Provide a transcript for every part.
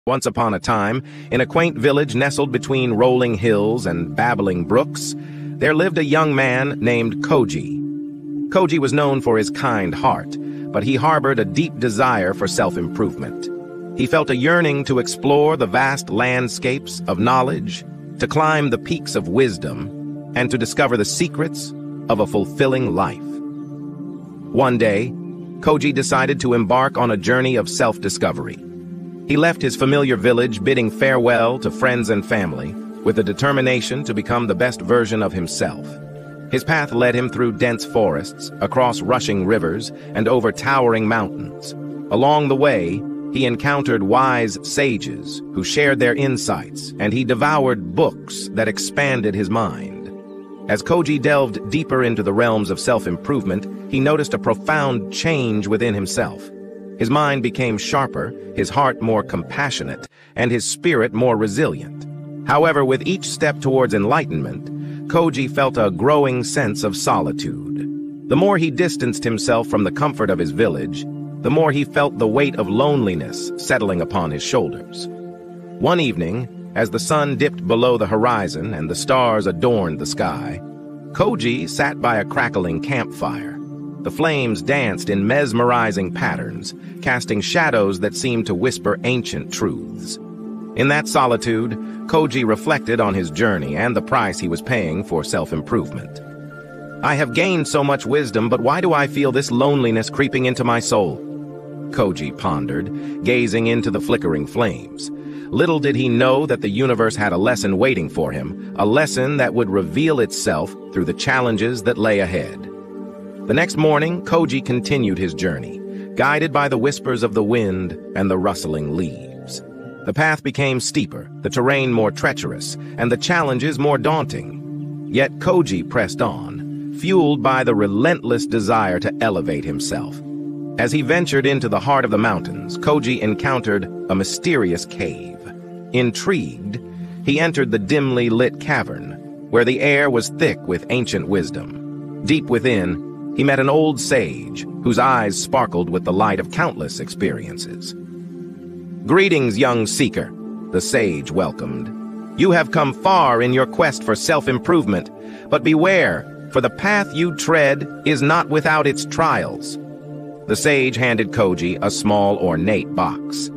Once upon a time, in a quaint village nestled between rolling hills and babbling brooks, there lived a young man named Koji. Koji was known for his kind heart, but he harbored a deep desire for self-improvement. He felt a yearning to explore the vast landscapes of knowledge, to climb the peaks of wisdom, and to discover the secrets of a fulfilling life. One day, Koji decided to embark on a journey of self-discovery. He left his familiar village, bidding farewell to friends and family, with a determination to become the best version of himself. His path led him through dense forests, across rushing rivers, and over towering mountains. Along the way, he encountered wise sages who shared their insights, and he devoured books that expanded his mind. As Koji delved deeper into the realms of self-improvement, he noticed a profound change within himself. His mind became sharper, his heart more compassionate, and his spirit more resilient. However, with each step towards enlightenment, Koji felt a growing sense of solitude. The more he distanced himself from the comfort of his village, the more he felt the weight of loneliness settling upon his shoulders. One evening, as the sun dipped below the horizon and the stars adorned the sky, Koji sat by a crackling campfire. The flames danced in mesmerizing patterns, casting shadows that seemed to whisper ancient truths. In that solitude, Koji reflected on his journey and the price he was paying for self-improvement. "I have gained so much wisdom, but why do I feel this loneliness creeping into my soul?" Koji pondered, gazing into the flickering flames. Little did he know that the universe had a lesson waiting for him, a lesson that would reveal itself through the challenges that lay ahead. The next morning, Koji continued his journey, guided by the whispers of the wind and the rustling leaves. The path became steeper, the terrain more treacherous, and the challenges more daunting. Yet Koji pressed on, fueled by the relentless desire to elevate himself. As he ventured into the heart of the mountains, Koji encountered a mysterious cave. Intrigued, he entered the dimly lit cavern, where the air was thick with ancient wisdom. Deep within, he met an old sage whose eyes sparkled with the light of countless experiences. "Greetings, young seeker," the sage welcomed. "You have come far in your quest for self-improvement, but beware, for the path you tread is not without its trials." The sage handed Koji a small, ornate box.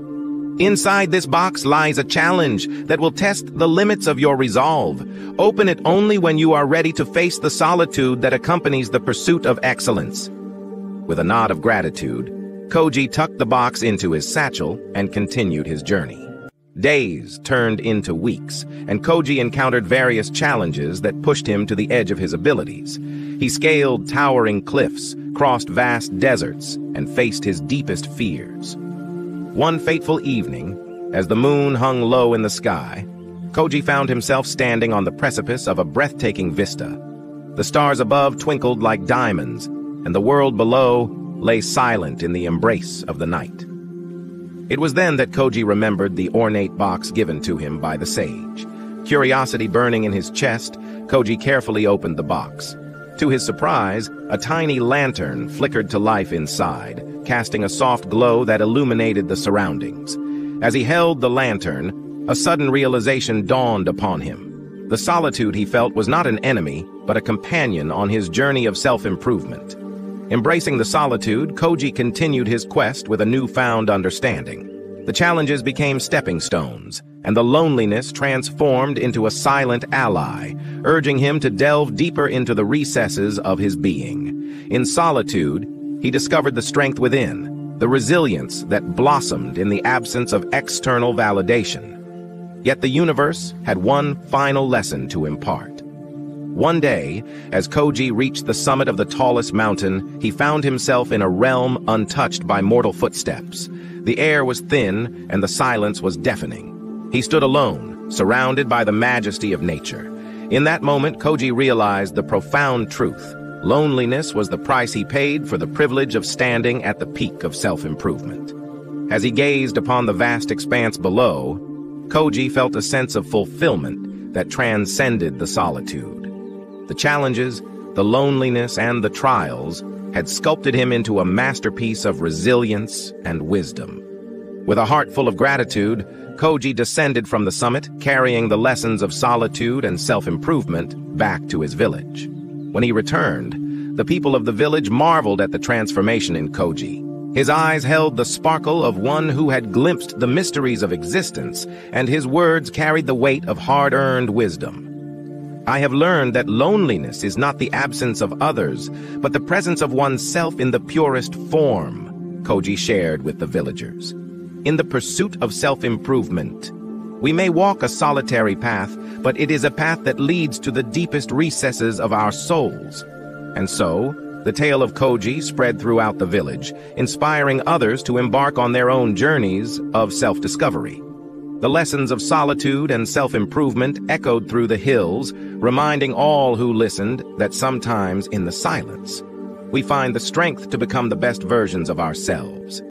"Inside this box lies a challenge that will test the limits of your resolve. Open it only when you are ready to face the solitude that accompanies the pursuit of excellence." With a nod of gratitude, Koji tucked the box into his satchel and continued his journey. Days turned into weeks, and Koji encountered various challenges that pushed him to the edge of his abilities. He scaled towering cliffs, crossed vast deserts, and faced his deepest fears. One fateful evening, as the moon hung low in the sky, Koji found himself standing on the precipice of a breathtaking vista. The stars above twinkled like diamonds, and the world below lay silent in the embrace of the night. It was then that Koji remembered the ornate box given to him by the sage. Curiosity burning in his chest, Koji carefully opened the box. To his surprise, a tiny lantern flickered to life inside, casting a soft glow that illuminated the surroundings. As he held the lantern, a sudden realization dawned upon him. The solitude he felt was not an enemy, but a companion on his journey of self-improvement. Embracing the solitude, Koji continued his quest with a newfound understanding. The challenges became stepping stones, and the loneliness transformed into a silent ally, urging him to delve deeper into the recesses of his being. In solitude, he discovered the strength within, the resilience that blossomed in the absence of external validation. Yet the universe had one final lesson to impart. One day, as Koji reached the summit of the tallest mountain, he found himself in a realm untouched by mortal footsteps. The air was thin, and the silence was deafening. He stood alone, surrounded by the majesty of nature. In that moment, Koji realized the profound truth. Loneliness was the price he paid for the privilege of standing at the peak of self-improvement. As he gazed upon the vast expanse below, Koji felt a sense of fulfillment that transcended the solitude. The challenges, the loneliness, and the trials had sculpted him into a masterpiece of resilience and wisdom. With a heart full of gratitude, Koji descended from the summit, carrying the lessons of solitude and self-improvement back to his village. When he returned, the people of the village marveled at the transformation in Koji. His eyes held the sparkle of one who had glimpsed the mysteries of existence, and his words carried the weight of hard-earned wisdom. I have learned that loneliness is not the absence of others, but the presence of oneself in the purest form, Koji shared with the villagers. In the pursuit of self-improvement, we may walk a solitary path, but it is a path that leads to the deepest recesses of our souls. And so, the tale of Koji spread throughout the village, inspiring others to embark on their own journeys of self-discovery. The lessons of solitude and self-improvement echoed through the hills, reminding all who listened that sometimes in the silence, we find the strength to become the best versions of ourselves.